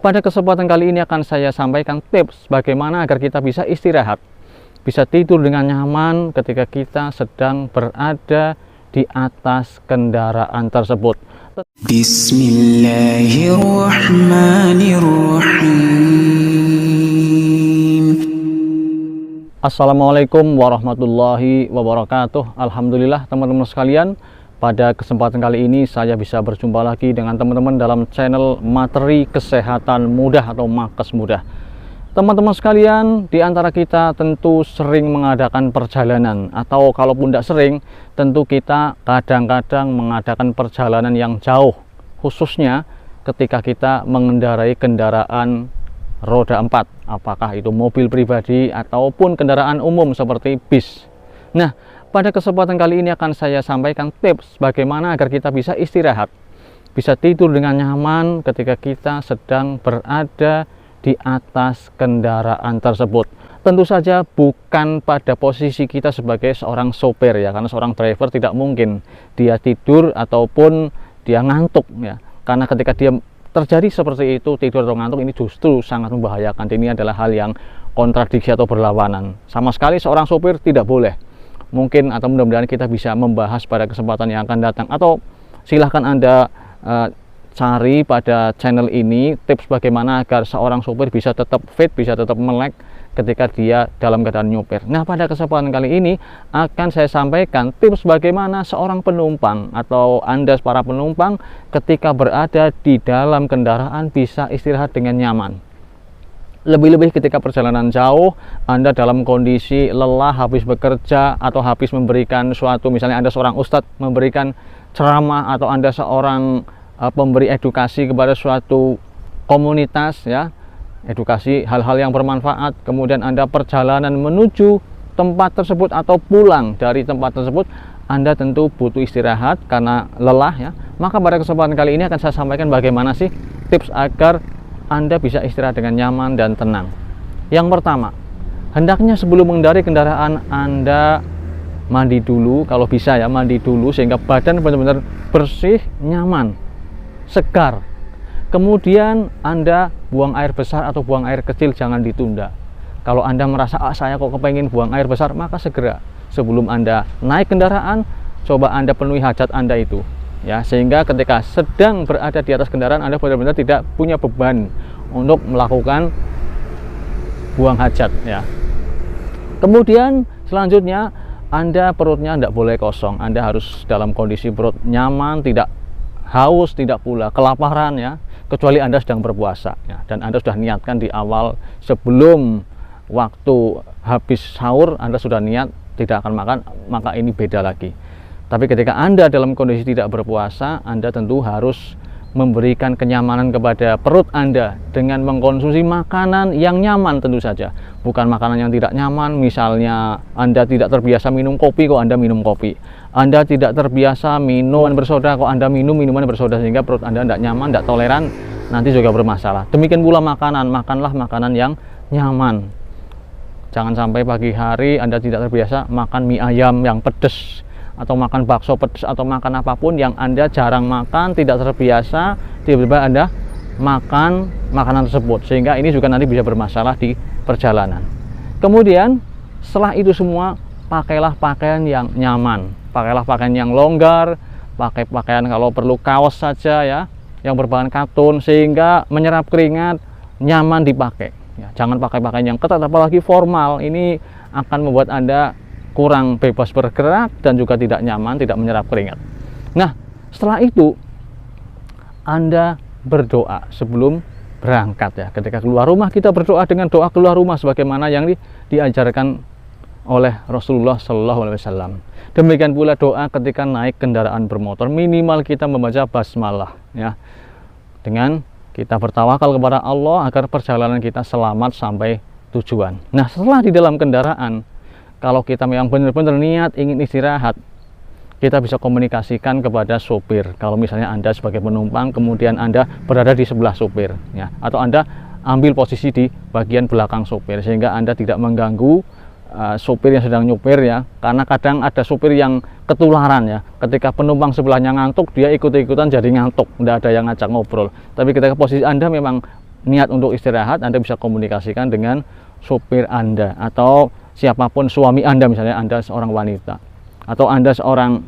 pada kesempatan kali ini akan saya sampaikan tips bagaimana agar kita bisa istirahat, bisa tidur dengan nyaman ketika kita sedang berada di atas kendaraan tersebut. Bismillahirrahmanirrahim. Assalamualaikum warahmatullahi wabarakatuh. Alhamdulillah teman-teman sekalian, pada kesempatan kali ini saya bisa berjumpa lagi dengan teman-teman dalam channel Materi Kesehatan Mudah atau Makes Mudah. Teman-teman sekalian, di antara kita tentu sering mengadakan perjalanan, atau kalaupun tidak sering, tentu kita kadang-kadang mengadakan perjalanan yang jauh, khususnya ketika kita mengendarai kendaraan roda 4, apakah itu mobil pribadi ataupun kendaraan umum seperti bis. Nah, pada kesempatan kali ini akan saya sampaikan tips bagaimana agar kita bisa istirahat, bisa tidur dengan nyaman ketika kita sedang berada di atas kendaraan tersebut. Tentu saja bukan pada posisi kita sebagai seorang sopir ya, karena seorang driver tidak mungkin dia tidur ataupun dia ngantuk ya. Karena ketika dia terjadi seperti itu, tidur atau ngantuk, ini justru sangat membahayakan. Ini adalah hal yang kontradiksi atau berlawanan. Sama sekali seorang sopir tidak boleh. Mungkin atau mudah-mudahan kita bisa membahas pada kesempatan yang akan datang, atau silahkan Anda cari pada channel ini tips bagaimana agar seorang sopir bisa tetap fit, bisa tetap melek ketika dia dalam keadaan nyopir. Nah, pada kesempatan kali ini akan saya sampaikan tips bagaimana seorang penumpang atau Anda para penumpang ketika berada di dalam kendaraan bisa istirahat dengan nyaman. Lebih-lebih ketika perjalanan jauh, Anda dalam kondisi lelah, habis bekerja, atau habis memberikan suatu, misalnya Anda seorang ustadz memberikan ceramah, atau Anda seorang pemberi edukasi kepada suatu komunitas ya, edukasi hal-hal yang bermanfaat, kemudian Anda perjalanan menuju tempat tersebut atau pulang dari tempat tersebut, Anda tentu butuh istirahat karena lelah ya. Maka pada kesempatan kali ini akan saya sampaikan bagaimana sih tips agar Anda bisa istirahat dengan nyaman dan tenang. Yang pertama, hendaknya sebelum mengendarai kendaraan Anda mandi dulu, kalau bisa ya, mandi dulu sehingga badan benar-benar bersih, nyaman, segar. Kemudian Anda buang air besar atau buang air kecil, jangan ditunda. Kalau Anda merasa saya kok kepengen buang air besar, maka segera sebelum Anda naik kendaraan, coba Anda penuhi hajat Anda itu ya, sehingga ketika sedang berada di atas kendaraan Anda benar-benar tidak punya beban untuk melakukan buang hajat ya. Kemudian selanjutnya Anda perutnya tidak boleh kosong, Anda harus dalam kondisi perut nyaman, tidak haus, tidak pula kelaparan ya, kecuali Anda sedang berpuasa ya, dan Anda sudah niatkan di awal sebelum waktu habis sahur Anda sudah niat tidak akan makan, maka ini beda lagi. Tapi ketika Anda dalam kondisi tidak berpuasa, Anda tentu harus memberikan kenyamanan kepada perut Anda dengan mengkonsumsi makanan yang nyaman tentu saja. Bukan makanan yang tidak nyaman, misalnya Anda tidak terbiasa minum kopi kok Anda minum kopi. Anda tidak terbiasa minuman bersoda kok Anda minum minuman bersoda, sehingga perut Anda tidak nyaman, tidak toleran, nanti juga bermasalah. Demikian pula makanan, makanlah makanan yang nyaman. Jangan sampai pagi hari Anda tidak terbiasa makan mie ayam yang pedas, atau makan bakso pedas, atau makan apapun yang Anda jarang makan, tidak terbiasa, tiba-tiba Anda makan makanan tersebut, sehingga ini juga nanti bisa bermasalah di perjalanan. Kemudian setelah itu semua, pakailah pakaian yang nyaman, pakailah pakaian yang longgar, pakai pakaian kalau perlu kaos saja ya, yang berbahan katun, sehingga menyerap keringat, nyaman dipakai ya. Jangan pakai pakaian yang ketat, apalagi formal, ini akan membuat Anda kurang bebas bergerak dan juga tidak nyaman, tidak menyerap keringat. Nah, setelah itu Anda berdoa sebelum berangkat ya. Ketika keluar rumah kita berdoa dengan doa keluar rumah sebagaimana yang diajarkan oleh Rasulullah SAW. Demikian pula doa ketika naik kendaraan bermotor, minimal kita membaca basmalah ya. Dengan kita bertawakal kepada Allah agar perjalanan kita selamat sampai tujuan. Nah, setelah di dalam kendaraan, kalau kita memang benar-benar niat ingin istirahat, kita bisa komunikasikan kepada sopir. Kalau misalnya Anda sebagai penumpang, kemudian Anda berada di sebelah sopir ya, atau Anda ambil posisi di bagian belakang sopir, sehingga Anda tidak mengganggu sopir yang sedang nyopir ya. Karena kadang ada sopir yang ketularan ya, ketika penumpang sebelahnya ngantuk, dia ikut-ikutan jadi ngantuk, tidak ada yang ngajak ngobrol. Tapi ketika posisi Anda memang niat untuk istirahat, Anda bisa komunikasikan dengan sopir Anda atau siapapun, suami Anda misalnya, Anda seorang wanita, atau Anda seorang,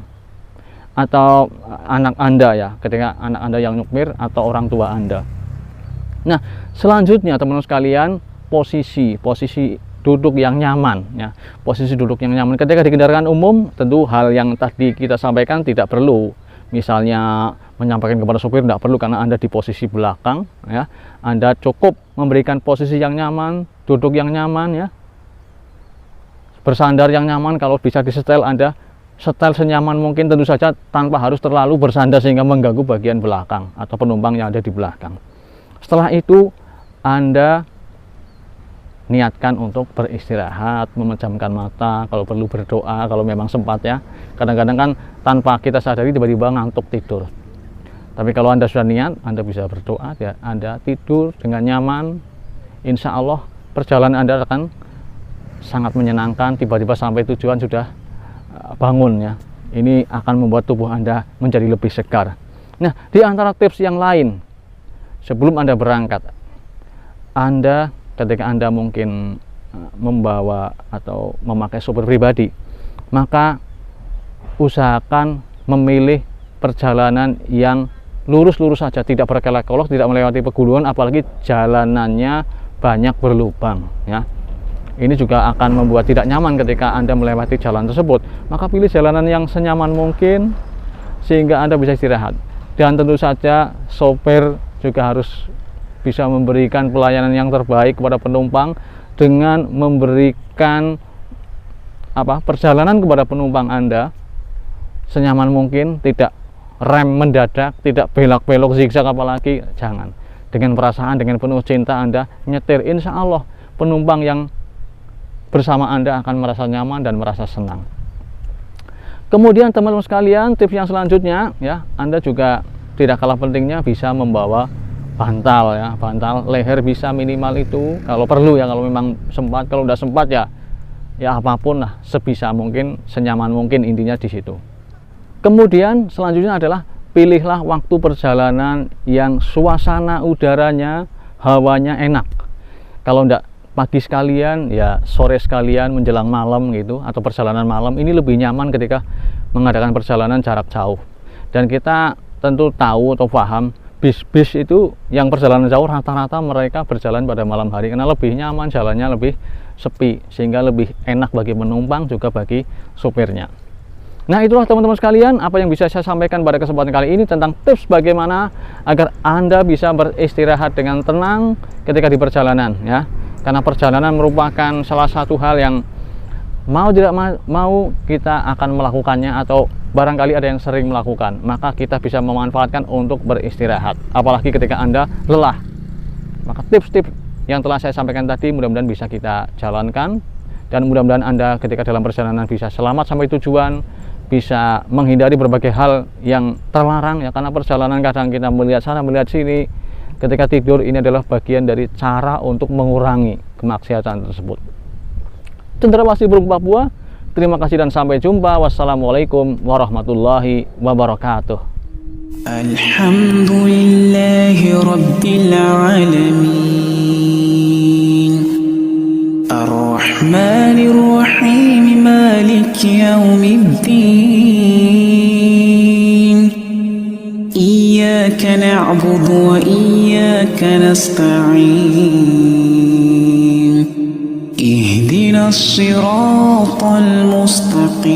atau anak Anda ya, ketika anak Anda yang nyupir, atau orang tua Anda. Nah, selanjutnya teman-teman sekalian, posisi duduk yang nyaman ya. Posisi duduk yang nyaman ketika di kendaraan umum, tentu hal yang tadi kita sampaikan tidak perlu. Misalnya menyampaikan kepada sopir tidak perlu, karena Anda di posisi belakang ya. Anda cukup memberikan posisi yang nyaman, duduk yang nyaman ya, bersandar yang nyaman. Kalau bisa disetel, Anda setel senyaman mungkin, tentu saja tanpa harus terlalu bersandar sehingga mengganggu bagian belakang atau penumpang yang ada di belakang. Setelah itu Anda niatkan untuk beristirahat, memejamkan mata, kalau perlu berdoa kalau memang sempat ya. Kadang-kadang kan tanpa kita sadari tiba-tiba ngantuk tidur. Tapi kalau Anda sudah niat, Anda bisa berdoa ya, Anda tidur dengan nyaman. Insya Allah perjalanan Anda akan sangat menyenangkan. Tiba-tiba sampai tujuan sudah bangun ya. Ini akan membuat tubuh Anda menjadi lebih segar. Nah, di antara tips yang lain, sebelum Anda berangkat, Anda ketika Anda mungkin membawa atau memakai sopir pribadi, maka usahakan memilih perjalanan yang lurus-lurus saja, tidak berkelok-kelok, tidak melewati pegunungan, apalagi jalanannya banyak berlubang ya. Ini juga akan membuat tidak nyaman ketika Anda melewati jalan tersebut. Maka pilih jalanan yang senyaman mungkin sehingga Anda bisa istirahat. Dan tentu saja sopir juga harus bisa memberikan pelayanan yang terbaik kepada penumpang dengan memberikan perjalanan kepada penumpang Anda senyaman mungkin, tidak rem mendadak, tidak belok-belok zigzag, apalagi jangan. Dengan perasaan, dengan penuh cinta Anda nyetir, insya Allah penumpang yang bersama Anda akan merasa nyaman dan merasa senang. Kemudian teman-teman sekalian, tips yang selanjutnya ya, Anda juga tidak kalah pentingnya bisa membawa bantal ya, bantal leher bisa minimal itu kalau perlu ya, kalau memang sempat. Kalau udah sempat ya apapun lah, sebisa mungkin, senyaman mungkin, intinya di situ. Kemudian selanjutnya adalah pilihlah waktu perjalanan yang suasana udaranya, hawanya enak. Kalau enggak pagi sekalian ya sore sekalian menjelang malam gitu, atau perjalanan malam, ini lebih nyaman ketika mengadakan perjalanan jarak jauh. Dan kita tentu tahu atau paham, bis-bis itu yang perjalanan jauh rata-rata mereka berjalan pada malam hari karena lebih nyaman, jalannya lebih sepi, sehingga lebih enak bagi penumpang juga bagi sopirnya. Nah, itulah teman-teman sekalian apa yang bisa saya sampaikan pada kesempatan kali ini tentang tips bagaimana agar Anda bisa beristirahat dengan tenang ketika di perjalanan ya. Karena perjalanan merupakan salah satu hal yang mau tidak mau kita akan melakukannya, atau barangkali ada yang sering melakukan, maka kita bisa memanfaatkan untuk beristirahat, apalagi ketika Anda lelah. Maka tips-tips yang telah saya sampaikan tadi mudah-mudahan bisa kita jalankan, dan mudah-mudahan Anda ketika dalam perjalanan bisa selamat sampai tujuan, bisa menghindari berbagai hal yang terlarang ya, karena perjalanan kadang kita melihat sana melihat sini. Ketika tidur, ini adalah bagian dari cara untuk mengurangi kemaksiatan tersebut. Cendrawasih Burung Papua, terima kasih dan sampai jumpa. Wassalamualaikum warahmatullahi wabarakatuh. Alhamdulillahi Rabbil Alamin, Ar-Rahmanir Rahim, Maliki Yawmiddin, Iyyaka na'budu wa iyyaka nasta'in, Ihdinas siratal mustaqim.